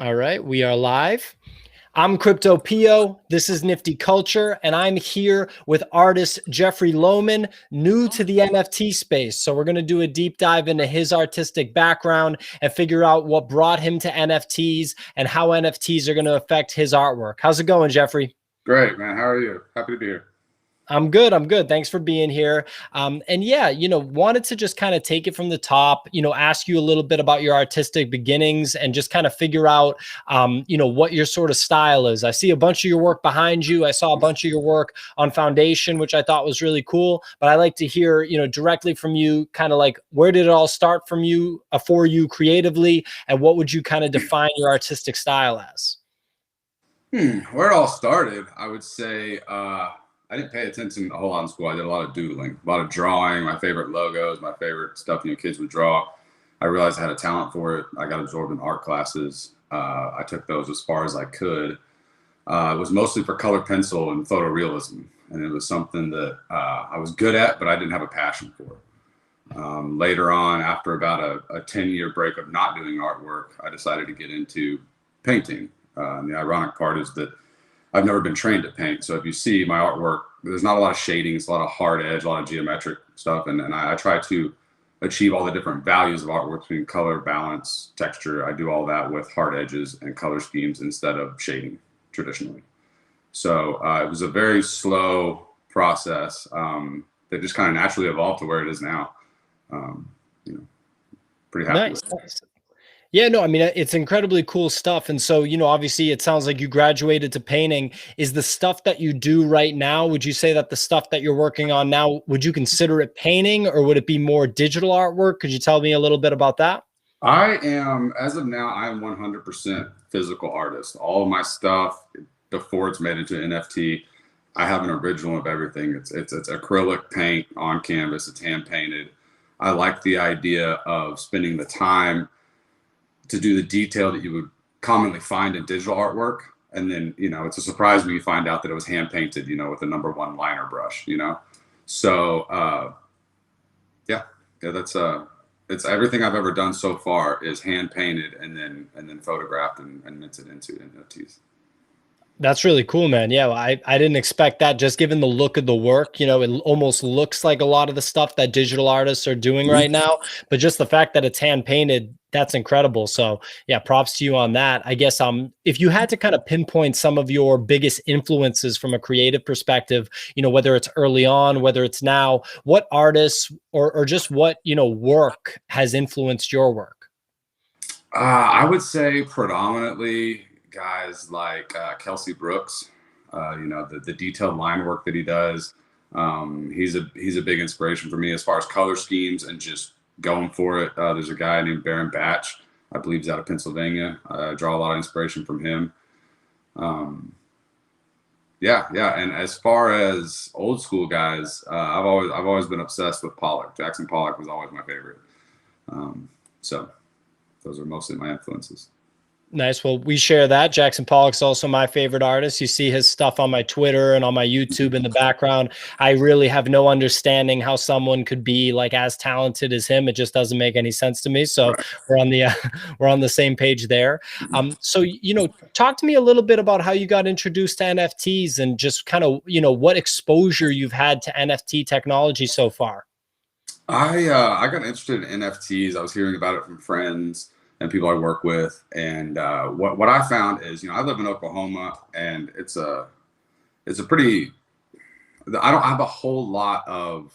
All right, we are live. I'm Crypto Pio. This is Nifty Culture, and I'm here with artist Jeffrey Loman, new to the NFT space. So we're going to do a deep dive into his artistic background and figure out what brought him to NFTs and how NFTs are going to affect his artwork. How's it going, Jeffrey? Great, man. How are you? Happy to be here. I'm good. I'm good. Thanks for being here. And yeah, wanted to just kind of take it from the top, ask you a little bit about your artistic beginnings and just kind of figure out, what your sort of style is. I see a bunch of your work behind you. I saw a bunch of your work on Foundation, which I thought was really cool. But I like to hear, directly from you, kind of like, where did it all start from you, for you creatively, and what would you kind of define your artistic style as? Where it all started, I would say, I didn't pay attention a whole lot in school. I did a lot of doodling, a lot of drawing, my favorite logos, my favorite stuff kids would draw. I realized I had a talent for it. I got absorbed in art classes. I took those as far as I could. It was mostly for color pencil and photorealism. And it was something that I was good at, but I didn't have a passion for. Later on, after about a 10-year break of not doing artwork, I decided to get into painting. And the ironic part is that I've never been trained to paint. So if you see my artwork, there's not a lot of shading. It's a lot of hard edge, a lot of geometric stuff. And I try to achieve all the different values of artwork between color, balance, texture. I do all that with hard edges and color schemes instead of shading traditionally. So it was a very slow process that just kind of naturally evolved to where it is now. Pretty happy with it. Nice. Yeah, no, I mean, it's incredibly cool stuff. And so, obviously it sounds like you graduated to painting. Is the stuff that you do right now, would you say that the stuff that you're working on now, would you consider it painting or would it be more digital artwork? Could you tell me a little bit about that? I am, as of now, I am 100% physical artist. All of my stuff, before it's made into an NFT, I have an original of everything. It's acrylic paint on canvas. It's hand painted. I like the idea of spending the time to do the detail that you would commonly find in digital artwork. And then, it's a surprise when you find out that it was hand painted, with a #1 liner brush, So, that's, it's everything I've ever done so far is hand painted and then photographed and minted into NFTs. That's really cool, man. Yeah, I didn't expect that, just given the look of the work. It almost looks like a lot of the stuff that digital artists are doing right now, but just the fact that it's hand painted, that's incredible. So yeah, props to you on that. I guess if you had to kind of pinpoint some of your biggest influences from a creative perspective, whether it's early on, whether it's now, what artists or just what work has influenced your work? I would say predominantly guys like Kelsey Brooks, the detailed line work that he does. He's a big inspiration for me as far as color schemes and just going for it. There's a guy named Baron Batch. I believe he's out of Pennsylvania. I draw a lot of inspiration from him. Yeah. And as far as old school guys, I've always been obsessed with Pollock. Jackson Pollock was always my favorite. So those are mostly my influences. Nice. Well, we share that. Jackson Pollock's also my favorite artist. You see his stuff on my Twitter and on my YouTube in the background. I really have no understanding how someone could be like as talented as him. It just doesn't make any sense to me. So right. we're on the same page there. So, talk to me a little bit about how you got introduced to NFTs and just kind of, what exposure you've had to NFT technology so far. I got interested in NFTs. I was hearing about it from friends and people I work with. And what I found is, I live in Oklahoma, and it's a pretty, I don't have a whole lot of,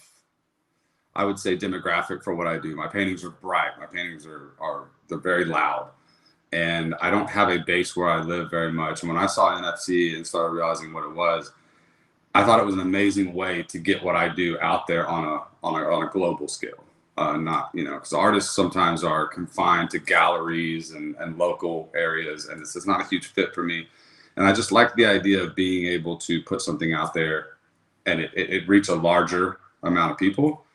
I would say, demographic for what I do. My paintings are bright. My paintings they're very loud. And I don't have a base where I live very much. And when I saw NFT and started realizing what it was, I thought it was an amazing way to get what I do out there on a global scale. Not, because artists sometimes are confined to galleries and local areas, and this is not a huge fit for me. And I just like the idea of being able to put something out there and it reach a larger amount of people.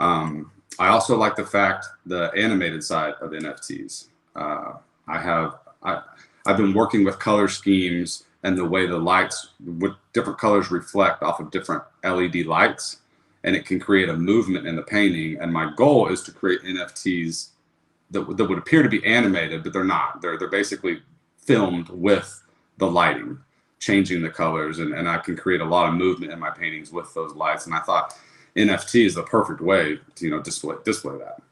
I also like the animated side of NFTs. I've been working with color schemes and the way the lights with different colors reflect off of different LED lights. And it can create a movement in the painting. And my goal is to create NFTs that would appear to be animated, but they're not. They're basically filmed with the lighting, changing the colors, and I can create a lot of movement in my paintings with those lights. And I thought NFT is the perfect way to, you know, display that.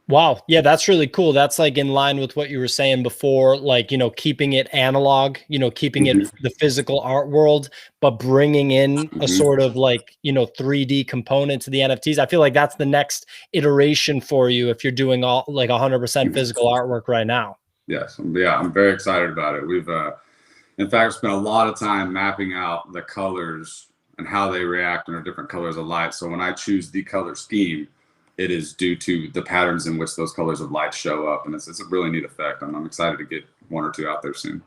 Wow. Yeah, that's really cool. That's like in line with what you were saying before, like, you know, keeping it analog, you know, keeping it Mhm, the physical art world, but bringing in a mhm. sort of like, you know, 3D component to the NFTs. I feel like that's the next iteration for you if you're doing all like 100% physical artwork right now. Yes, yeah, I'm very excited about it. We've, in fact, spent a lot of time mapping out the colors and how they react under different colors of light. So when I choose the color scheme, it is due to the patterns in which those colors of light show up, and it's a really neat effect. I'm excited to get one or two out there soon.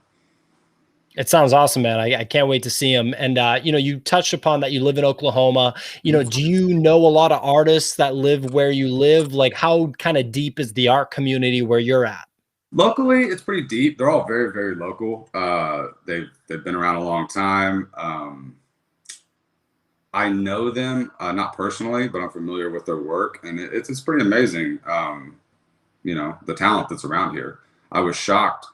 It sounds awesome, man. I can't wait to see them. And you know, you touched upon that you live in Oklahoma. You know, do you know a lot of artists that live where you live? Like, how kind of deep is the art community where you're at? Locally, it's pretty deep. They're all very, very local. They've been around a long time. I know them, not personally, but I'm familiar with their work, and it's pretty amazing. You know, the talent that's around here. I was shocked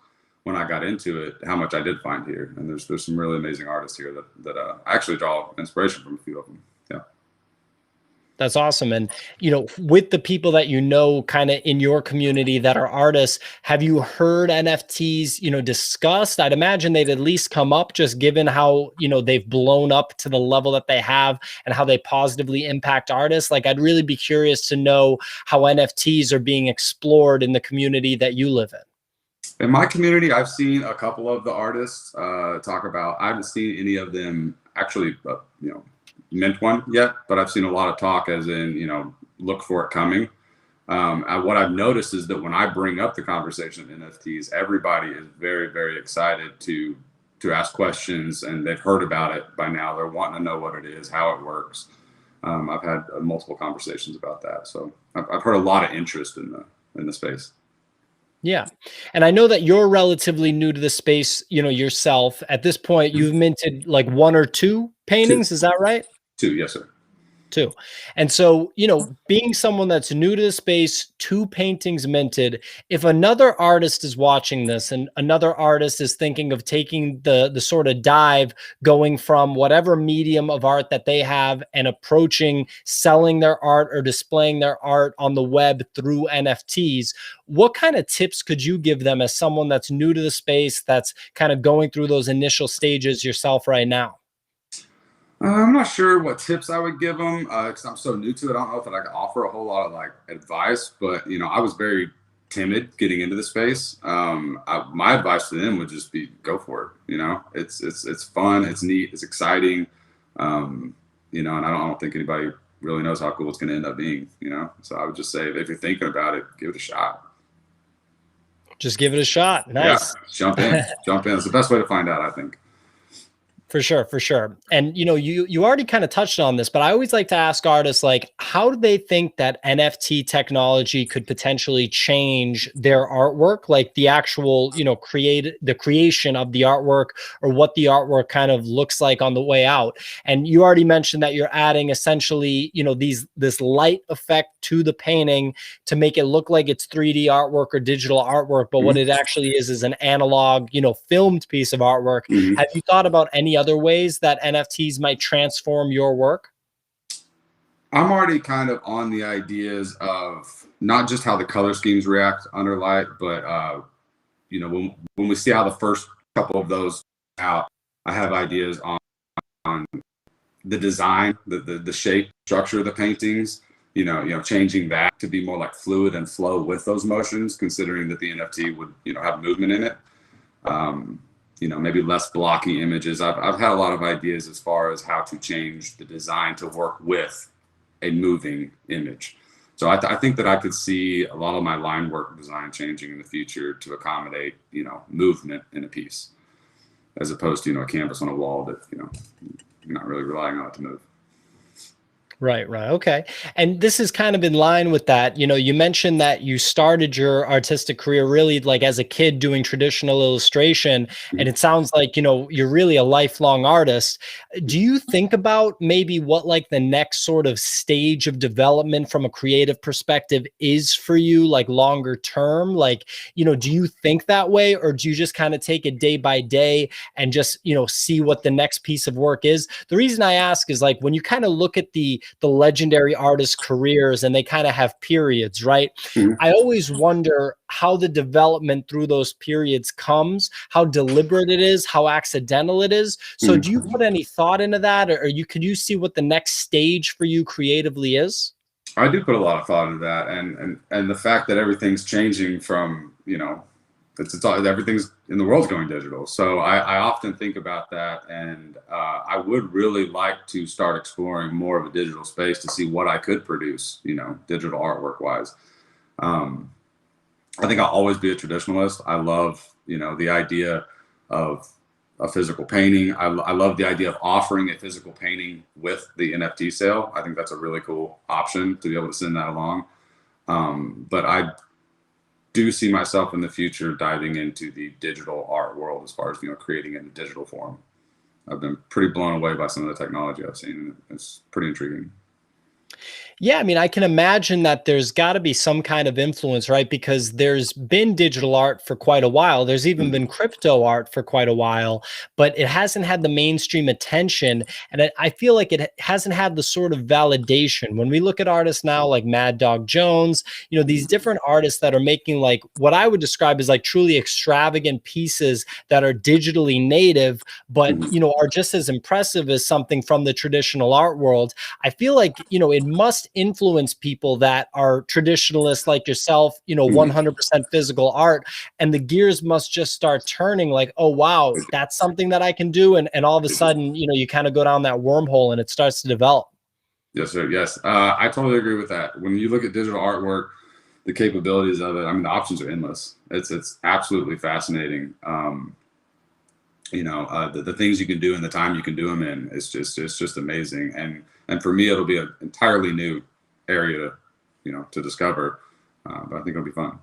when I got into it how much I did find here, and there's some really amazing artists here that I actually draw inspiration from a few of them. Yeah. That's awesome. And, you know, with the people that you know, kind of in your community that are artists, have you heard NFTs, you know, discussed? I'd imagine they'd at least come up just given how, you know, they've blown up to the level that they have and how they positively impact artists. Like, I'd really be curious to know how NFTs are being explored in the community that you live in. In my community, I've seen a couple of the artists talk about. I haven't seen any of them actually, you know, mint one yet, but I've seen a lot of talk, as in, you know, look for it coming. What I've noticed is that when I bring up the conversation of NFTs, everybody is very, very excited to ask questions, and they've heard about it by now. They're wanting to know what it is, how it works. I've had multiple conversations about that, so I've heard a lot of interest in the space. Yeah. And I know that you're relatively new to the space, you know, yourself. At this point, you've minted like one or two Two, paintings. Is that right? two, yes, sir. Too. And so, you know, being someone that's new to the space, two paintings minted, if another artist is watching this and another artist is thinking of taking the sort of dive, going from whatever medium of art that they have and approaching selling their art or displaying their art on the web through NFTs, what kind of tips could you give them as someone that's new to the space, that's kind of going through those initial stages yourself right now? I'm not sure what tips I would give them because I'm so new to it. I don't know if I can offer a whole lot of like advice, but you know, I was very timid getting into the space. My advice to them would just be go for it. You know, it's fun, it's neat, it's exciting. You know, and I don't think anybody really knows how cool it's going to end up being. You know, so I would just say if you're thinking about it, give it a shot. Just give it a shot. Yeah, Nice. jump in, jump in. It's the best way to find out, I think. For sure, for sure. And you know, you already kind of touched on this, but I always like to ask artists like, how do they think that NFT technology could potentially change their artwork, like the actual, you know, creation of the artwork or what the artwork kind of looks like on the way out. And you already mentioned that you're adding essentially, you know, this light effect to the painting to make it look like it's 3D artwork or digital artwork, but what Mhm. it actually is an analog, you know, filmed piece of artwork. Mhm. Have you thought about any other ways that NFTs might transform your work? I'm already kind of on the ideas of not just how the color schemes react under light, but you know, when we see how the first couple of those out, I have ideas on the design, the shape, structure of the paintings. You know, changing that to be more like fluid and flow with those motions, considering that the NFT would, you know, have movement in it. Um, you know, maybe less blocky images. I've had a lot of ideas as far as how to change the design to work with a moving image. So I think that I could see a lot of my line work design changing in the future to accommodate, you know, movement in a piece, as opposed to, you know, a canvas on a wall that, you know, you're not really relying on it to move. Right, right. Okay. And this is kind of in line with that. You know, you mentioned that you started your artistic career really like as a kid doing traditional illustration. And Mhm. it sounds like, you know, you're really a lifelong artist. Do you think about maybe what like the next sort of stage of development from a creative perspective is for you, like longer term? Like, you know, do you think that way, or do you just kind of take it day by day and just, you know, see what the next piece of work is? The reason I ask is like when you kind of look at the legendary artists' careers and they kind of have periods, right? Mhm. I always wonder how the development through those periods comes, how deliberate it is, how accidental it is. So do you Mhm. put any thought into that, or you could you see what the next stage for you creatively is? I do put a lot of thought into that, and the fact that everything's changing from, it's all, everything's in the world's going digital. So I often think about that, and I would really like to start exploring more of a digital space to see what I could produce, digital artwork wise. Um, I think I'll always be a traditionalist. I love, the idea of a physical painting. I love the idea of offering a physical painting with the NFT sale. I think that's a really cool option to be able to send that along. But I do see myself in the future diving into the digital art world as far as, creating it in digital form. I've been pretty blown away by some of the technology I've seen. It's pretty intriguing. Yeah, I mean, I can imagine that there's got to be some kind of influence, right? Because there's been digital art for quite a while. There's even Mhm. been crypto art for quite a while, but it hasn't had the mainstream attention. And I feel like it hasn't had the sort of validation. When we look at artists now like Mad Dog Jones, you know, these different artists that are making like what I would describe as like truly extravagant pieces that are digitally native, but, Mhm. you know, are just as impressive as something from the traditional art world. I feel like, you know, it must influence people that are traditionalists like yourself, you know, Mhm. 100% physical art. And the gears must just start turning like, oh, wow, that's something that I can do. And all of a sudden, you know, you kind of go down that wormhole and it starts to develop. Yes, sir. Yes, I totally agree with that. When you look at digital artwork, the capabilities of it, I mean, the options are endless. It's absolutely fascinating. The things you can do and the time you can do them in, it's just amazing. And for me, it'll be an entirely new area, to discover. But I think it'll be fun.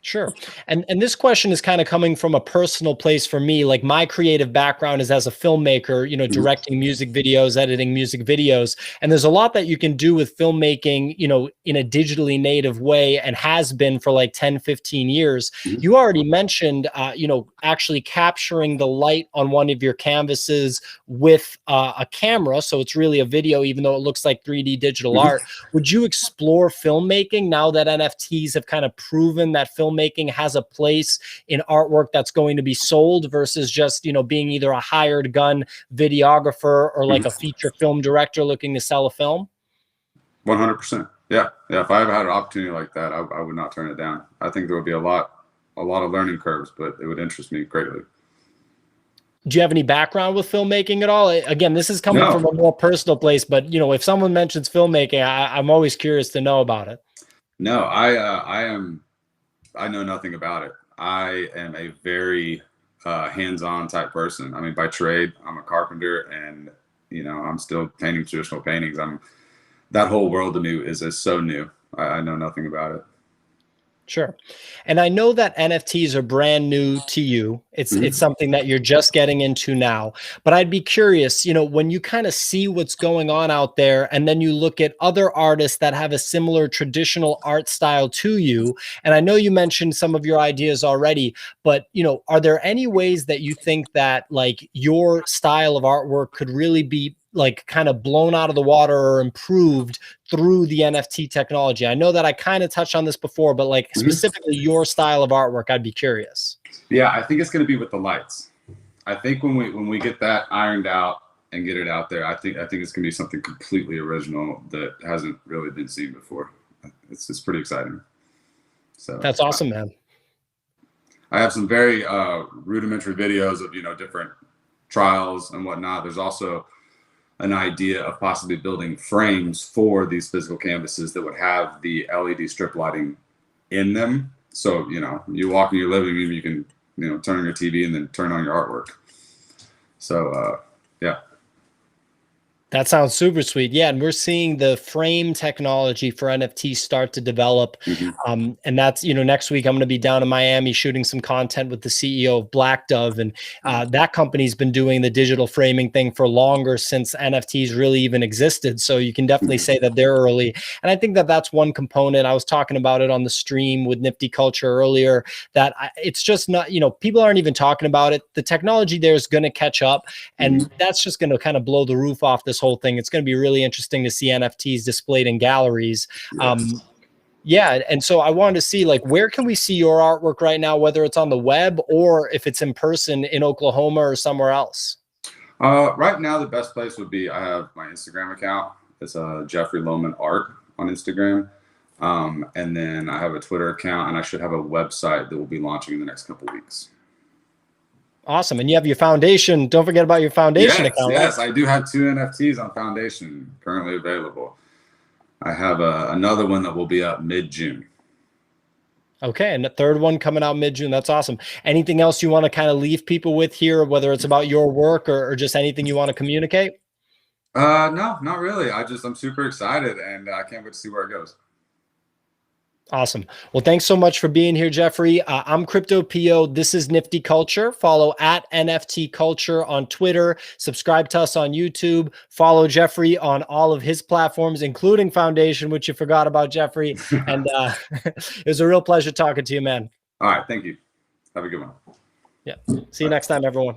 Sure. And this question is kind of coming from a personal place for me. Like my creative background is as a filmmaker, you know, Mhm. directing music videos, editing music videos. And there's a lot that you can do with filmmaking, you know, in a digitally native way and has been for like 10, 15 years. Mhm. You already mentioned you know, actually capturing the light on one of your canvases with a camera. So it's really a video, even though it looks like 3D digital Mhm. art. Would you explore filmmaking now that NFTs have kind of proven that filmmaking has a place in artwork that's going to be sold versus just, you know, being either a hired gun videographer or like a Mhm. feature film director looking to sell a film? 100%. Yeah, yeah. If I ever had an opportunity like that, I would not turn it down. I think there would be a lot of learning curves, but it would interest me greatly. Do you have any background with filmmaking at all? Again, this is coming from No, a more personal place, but you know, if someone mentions filmmaking, I'm always curious to know about it. no. I know nothing about it. I am a very hands-on type person. I mean, by trade, I'm a carpenter, and I'm still painting traditional paintings. That whole world to me is so new. I know nothing about it. Sure. And I know that NFTs are brand new to you. It's Mhm. something that you're just getting into now. But I'd be curious, you know, when you kind of see what's going on out there and then you look at other artists that have a similar traditional art style to you, and I know you mentioned some of your ideas already, but you know, are there any ways that you think that like your style of artwork could really be like kind of blown out of the water or improved through the NFT technology? I know that I kind of touched on this before, but like Mhm. specifically your style of artwork, I'd be curious. Yeah, I think it's going to be with the lights. I think when we get that ironed out and get it out there, I think it's going to be something completely original that hasn't really been seen before. It's pretty exciting. So That's awesome, man. I have some very rudimentary videos of different trials and whatnot. There's also an idea of possibly building frames for these physical canvases that would have the LED strip lighting in them. So you walk in your living room, you can turn on your TV and then turn on your artwork. So yeah. That sounds super sweet. Yeah. And we're seeing the frame technology for NFTs start to develop. And that's, next week I'm going to be down in Miami shooting some content with the CEO of Black Dove. And that company's been doing the digital framing thing for longer, since NFTs really even existed. So you can definitely say that they're early. And I think that that's one component. I was talking about it on the stream with NFTCulture earlier, that it's just not, people aren't even talking about it. The technology there is going to catch up, and that's just going to kind of blow the roof off this whole thing. It's going to be really interesting to see NFTs displayed in galleries. Yes. Yeah. And so I wanted to see, like, where can we see your artwork right now, whether it's on the web or if it's in person in Oklahoma or somewhere else? Right now, the best place would be, I have my Instagram account. It's Jeffrey Loman Art on Instagram. And then I have a Twitter account, and I should have a website that will be launching in the next couple of weeks. Awesome. And you have your foundation. Don't forget about your foundation account. Yes, I do have 2 NFTs on foundation currently available. I have another one that will be up mid-June. Okay. And the third one coming out mid-June. That's awesome. Anything else you want to kind of leave people with here, whether it's about your work or just anything you want to communicate? No, not really. I'm super excited, and I can't wait to see where it goes. Awesome. Well, thanks so much for being here, Jeffrey. I'm Crypto PO. This is NFTCulture. Follow at NFTCulture on Twitter. Subscribe to us on YouTube. Follow Jeffrey on all of his platforms, including Foundation, which you forgot about, Jeffrey. And it was a real pleasure talking to you, man. All right. Thank you. Have a good one. Yeah. See you next time, everyone.